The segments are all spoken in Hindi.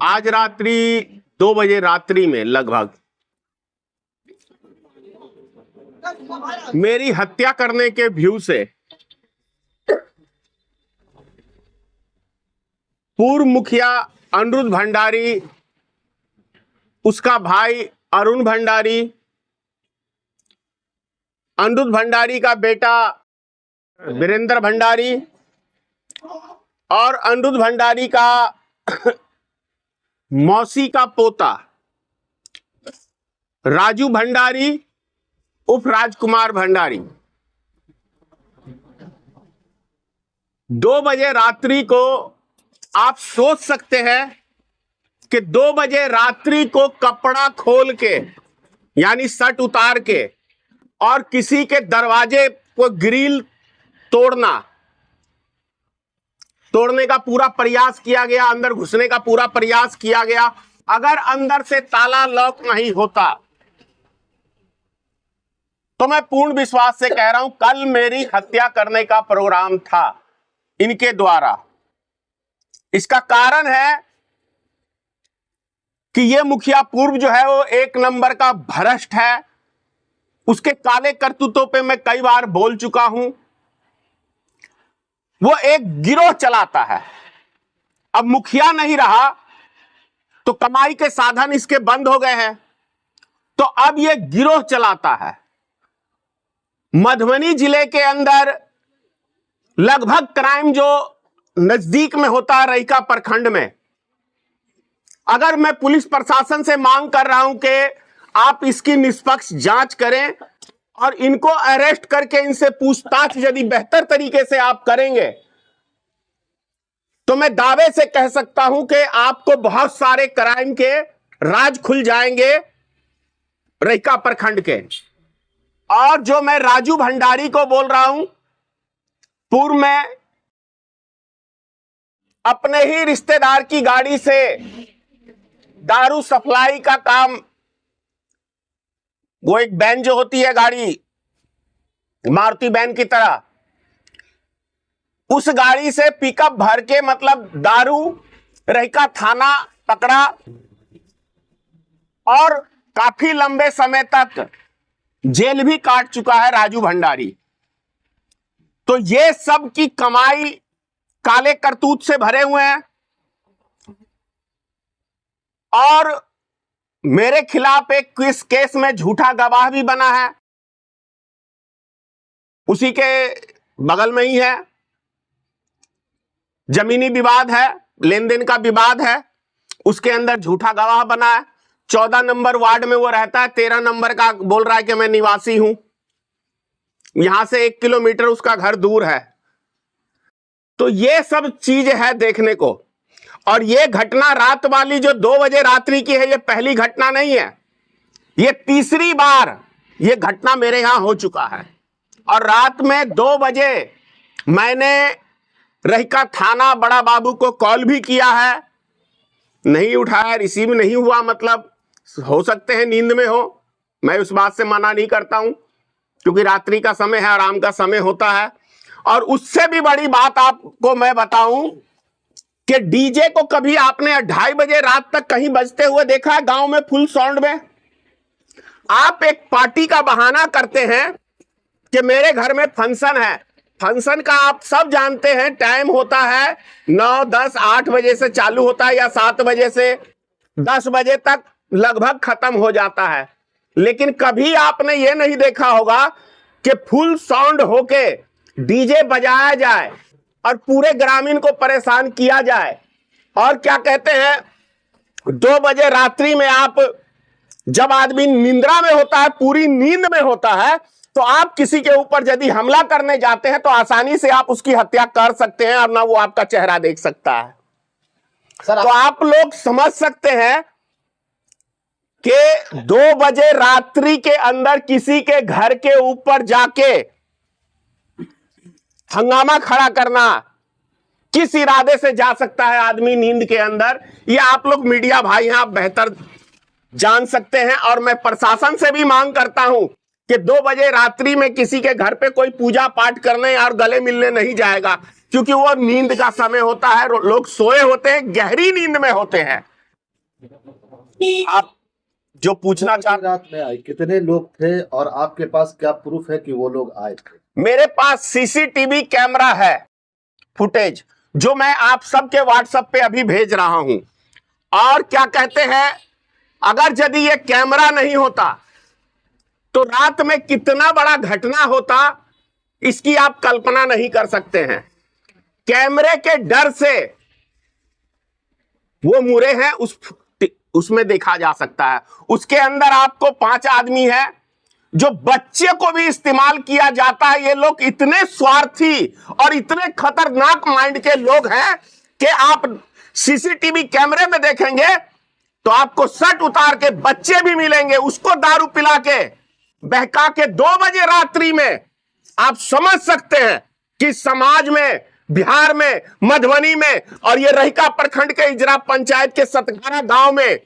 आज रात्रि 2 बजे रात्रि में लगभग मेरी हत्या करने के व्यू से पूर्व मुखिया अनिरुद्ध भंडारी, उसका भाई अरुण भंडारी, अनिरुद्ध भंडारी का बेटा वीरेंद्र भंडारी और अनिरुद्ध भंडारी का मौसी का पोता राजू भंडारी उप राजकुमार भंडारी 2 बजे रात्रि को, आप सोच सकते हैं कि 2 बजे रात्रि को कपड़ा खोल के यानी शर्ट उतार के और किसी के दरवाजे को ग्रिल तोड़ने का पूरा प्रयास किया गया, अंदर घुसने का पूरा प्रयास किया गया। अगर अंदर से ताला लॉक नहीं होता तो मैं पूर्ण विश्वास से कह रहा हूं कल मेरी हत्या करने का प्रोग्राम था इनके द्वारा। इसका कारण है कि ये मुखिया पूर्व जो है वो 1 नंबर का भ्रष्ट है। उसके काले करतूतों पे मैं कई बार बोल चुका हूं। वो एक गिरोह चलाता है। अब मुखिया नहीं रहा तो कमाई के साधन इसके बंद हो गए हैं, तो अब ये गिरोह चलाता है। मधुबनी जिले के अंदर लगभग क्राइम जो नजदीक में होता है रहिका प्रखंड में, अगर मैं पुलिस प्रशासन से मांग कर रहा हूं कि आप इसकी निष्पक्ष जांच करें और इनको अरेस्ट करके इनसे पूछताछ यदि बेहतर तरीके से आप करेंगे तो मैं दावे से कह सकता हूं कि आपको बहुत सारे क्राइम के राज खुल जाएंगे रहिका प्रखंड के। और जो मैं राजू भंडारी को बोल रहा हूं, पूर्व में अपने ही रिश्तेदार की गाड़ी से दारू सप्लाई का काम, वो एक वैन जो होती है गाड़ी मारुति वैन की तरह, उस गाड़ी से पिकअप भर के मतलब दारू रहिका थाना पकड़ा और काफी लंबे समय तक जेल भी काट चुका है राजू भंडारी। तो ये सब की कमाई काले करतूत से भरे हुए हैं और मेरे खिलाफ एक इस केस में झूठा गवाह भी बना है, उसी के बगल में ही है। जमीनी विवाद है, लेन देन का विवाद है, उसके अंदर झूठा गवाह बना है। 14 नंबर वार्ड में वो रहता है, 13 नंबर का बोल रहा है कि मैं निवासी हूं, यहां से 1 किलोमीटर उसका घर दूर है। तो ये सब चीज है देखने को। और ये घटना रात वाली जो 2 बजे रात्रि की है, ये पहली घटना नहीं है, ये तीसरी बार ये घटना मेरे यहां हो चुका है। और रात में 2 बजे मैंने रहिका थाना बड़ा बाबू को कॉल भी किया है, नहीं उठाया, रिसीव नहीं हुआ। मतलब हो सकते हैं नींद में हो, मैं उस बात से मना नहीं करता हूं क्योंकि रात्रि का समय है, आराम का समय होता है। और उससे भी बड़ी बात आपको मैं बताऊं कि डीजे को कभी आपने 2:30 बजे रात तक कहीं बजते हुए देखा है गांव में फुल साउंड में? आप एक पार्टी का बहाना करते हैं कि मेरे घर में फंक्शन है। फंक्शन का आप सब जानते हैं टाइम होता है 9, 10, 8 बजे से चालू होता है या 7 बजे से 10 बजे तक लगभग खत्म हो जाता है। लेकिन कभी आपने ये नहीं देखा होगा कि फुल साउंड होके डीजे बजाया जाए और पूरे ग्रामीण को परेशान किया जाए। और क्या कहते हैं, 2 बजे रात्रि में आप, जब आदमी निंद्रा में होता है, पूरी नींद में होता है, तो आप किसी के ऊपर यदि हमला करने जाते हैं तो आसानी से आप उसकी हत्या कर सकते हैं और ना वो आपका चेहरा देख सकता है। तो आप लोग समझ सकते हैं कि 2 बजे रात्रि के अंदर किसी के घर के ऊपर जाके हंगामा खड़ा करना किस इरादे से जा सकता है आदमी नींद के अंदर, ये आप लोग मीडिया भाई हैं, आप बेहतर जान सकते हैं। और मैं प्रशासन से भी मांग करता हूं कि 2 बजे रात्रि में किसी के घर पे कोई पूजा पाठ करने और गले मिलने नहीं जाएगा, क्योंकि वो नींद का समय होता है, लोग सोए होते हैं, गहरी नींद में होते हैं। आप जो पूछना चाह रात में आए कितने लोग थे और आपके पास क्या प्रूफ है कि वो लोग आए थे? मेरे पास सीसीटीवी कैमरा है, फुटेज, जो मैं आप सबके व्हाट्सएप पे अभी भेज रहा हूं। और क्या कहते हैं, अगर यदि ये कैमरा नहीं होता तो रात में कितना बड़ा घटना होता, इसकी आप कल्पना नहीं कर सकते हैं। कैमरे के डर से वो मुरे हैं, उसमें देखा जा सकता है। उसके अंदर आपको 5 आदमी है, जो बच्चे को भी इस्तेमाल किया जाता है। ये लोग इतने स्वार्थी और इतने खतरनाक माइंड के लोग हैं कि आप सीसीटीवी कैमरे में देखेंगे तो आपको शर्ट उतार के बच्चे भी मिलेंगे, उसको दारू पिला के बहका के 2 बजे रात्रि में। आप समझ सकते हैं कि समाज में, बिहार में, मधुबनी में और ये रहिका प्रखंड के इजरा पंचायत के सतगारा गांव में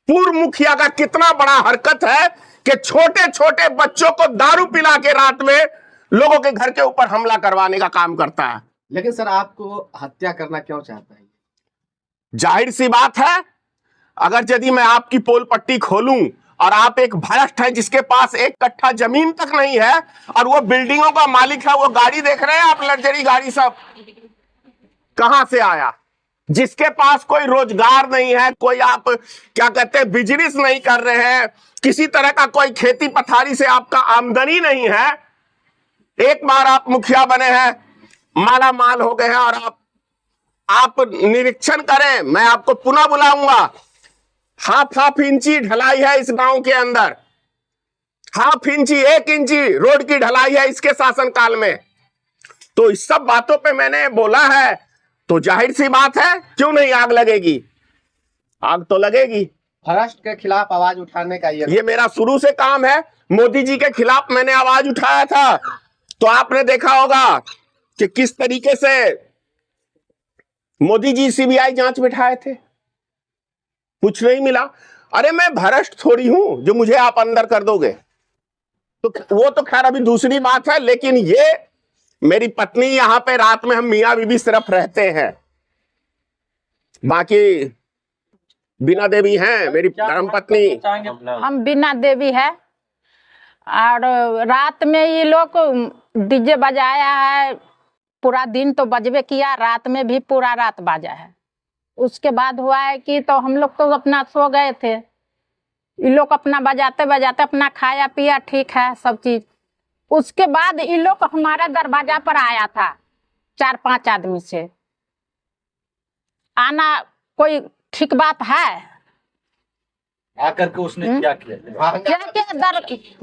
पूर्व मुखिया का कितना बड़ा हरकत है कि छोटे छोटे बच्चों को दारू पिला के रात में लोगों के घर के ऊपर हमला करवाने का काम करता है। लेकिन सर आपको हत्या करना क्यों चाहता है? जाहिर सी बात है, अगर यदि मैं आपकी पोल पट्टी खोलूं और आप एक भ्रष्ट है जिसके पास 1 कट्ठा जमीन तक नहीं है और वो बिल्डिंगों का मालिक है, वो गाड़ी देख रहे हैं आप, लग्जरी गाड़ी सब कहां से आया? जिसके पास कोई रोजगार नहीं है, कोई आप क्या कहते हैं बिजनेस नहीं कर रहे हैं, किसी तरह का कोई खेती पथारी से आपका आमदनी नहीं है, एक बार आप मुखिया बने हैं, माला माल हो गए हैं और आप निरीक्षण करें, मैं आपको पुनः बुलाऊंगा। हाफ इंची ढलाई है इस गांव के अंदर, हाफ इंची 1 इंची रोड की ढलाई है इसके शासनकाल में। तो इस सब बातों पे मैंने बोला है, तो जाहिर सी बात है क्यों नहीं आग लगेगी? आग तो लगेगी। भ्रष्ट के खिलाफ आवाज उठाने का ये मेरा शुरू से काम है। मोदी जी के खिलाफ मैंने आवाज उठाया था, तो आपने देखा होगा कि किस तरीके से मोदी जी सीबीआई जांच बिठाए थे, कुछ नहीं मिला। अरे मैं भ्रष्ट थोड़ी हूं जो मुझे आप अंदर कर दोगे। तो वो तो खैर अभी दूसरी बात है, लेकिन ये मेरी पत्नी, यहां पे रात में हम मियां बीबी सिर्फ रहते हैं, बाकी बीना देवी हैं मेरी धर्म पत्नी। हम बीना देवी है। और रात में ये लोग डीजे बजाया है, पूरा दिन तो बजबे किया, रात में भी पूरा रात बाजा है। उसके बाद हुआ है कि तो हम लोग तो अपना सो गए थे, ये लोग अपना बजाते बजाते अपना खाया पिया, ठीक है सब चीज। उसके बाद ये लोग हमारा दरवाजा पर आया था 4-5 आदमी से। आना कोई ठीक बात है? आकर के उसने क्या किया?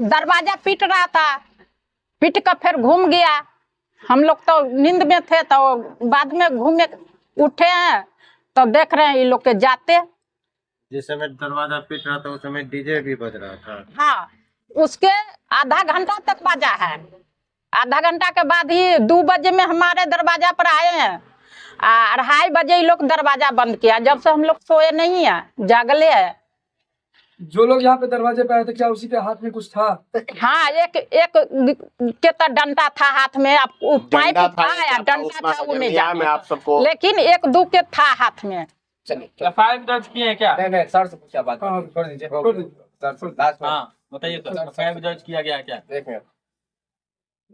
दरवाजा पीट रहा था, पीट कर फिर घूम गया। हम लोग तो नींद में थे, तो बाद में घूमे उठे हैं तो देख रहे हैं ये लोग के जाते। जिस समय दरवाजा पीट रहा था उस समय डीजे भी बज रहा था। हाँ, उसके आधा घंटा तक बाजा है। आधा घंटा के बाद ही 2 बजे में हमारे दरवाजा पर आए हैं। 2:30 बजे ये लोग दरवाजा बंद किया। जब से हम लोग सोए नहीं है, जागले है। जो लोग यहाँ पे दरवाजे पे आए थे, क्या उसी के हाथ में कुछ था? हाँ, एक के तो डंडा था हाथ में, पाइप था या डंडा था वो नहीं जानते, लेकिन 1-2 के था हाथ में। एफआईआर दर्ज किए हैं क्या? नहीं सर से पूछा बात। हाँ, छोड़ दीजिए। हाँ बताइए, तो एफआईआर दर्ज किया गया क्या? एक मिनट,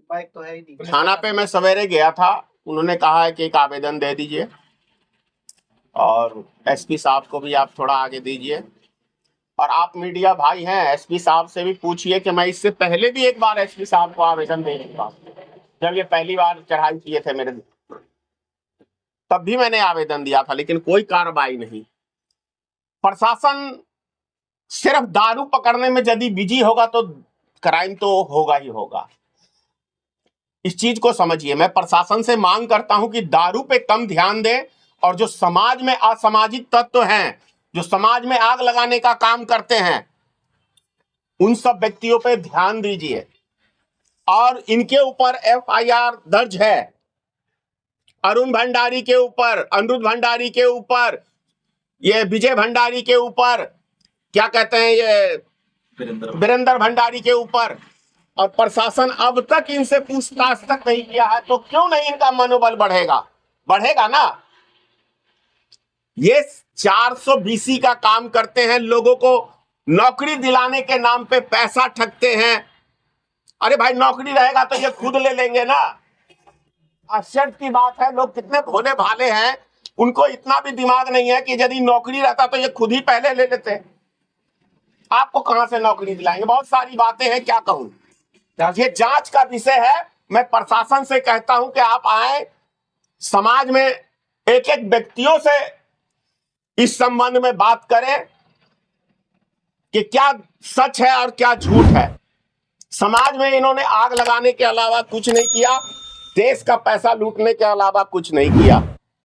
बाइक तो है ही नहीं। थाना पे मैं सवेरे गया था, उन्होंने कहा है कि एक आवेदन दे दीजिए और एसपी साहब को भी आप थोड़ा आगे दीजिए। और आप मीडिया भाई हैं, एसपी साहब से भी पूछिए कि मैं इससे पहले भी एक बार एसपी साहब को आवेदन दे चुका, जब ये पहली बार चढ़ाई किए थे मेरे, तब भी मैंने आवेदन दिया था, लेकिन कोई कार्रवाई नहीं। प्रशासन सिर्फ दारू पकड़ने में यदि बिजी होगा तो क्राइम तो होगा ही होगा। इस चीज को समझिए। मैं प्रशासन से मांग करता हूं कि दारू पे कम ध्यान दे और जो समाज में असामाजिक तत्व हैं, जो समाज में आग लगाने का काम करते हैं, उन सब व्यक्तियों पे ध्यान दीजिए। और इनके ऊपर एफआईआर दर्ज है, अरुण भंडारी के ऊपर, अनिरुद्ध भंडारी के ऊपर, ये विजय भंडारी के ऊपर, क्या कहते हैं ये वीरेंद्र भंडारी के ऊपर। और प्रशासन अब तक इनसे पूछताछ तक नहीं किया है, तो क्यों नहीं इनका मनोबल बढ़ेगा? बढ़ेगा ना। ये 400 BC का काम करते हैं, लोगों को नौकरी दिलाने के नाम पे पैसा ठगते हैं। अरे भाई नौकरी रहेगा तो ये खुद ले लेंगे ना। आश्चर्य की बात है, लोग कितने भोले भाले हैं, उनको इतना भी दिमाग नहीं है कि यदि नौकरी रहता तो ये खुद ही पहले ले लेते। आपको कहां से नौकरी दिलाएंगे? बहुत सारी बातें हैं, क्या कहूं। ये जांच का विषय है। मैं प्रशासन से कहता हूं कि आप आए, समाज में एक एक व्यक्तियों से इस संबंध में बात करें कि क्या सच है और क्या झूठ है। समाज में इन्होंने आग लगाने के अलावा कुछ नहीं किया, देश का पैसा लूटने के अलावा कुछ नहीं किया।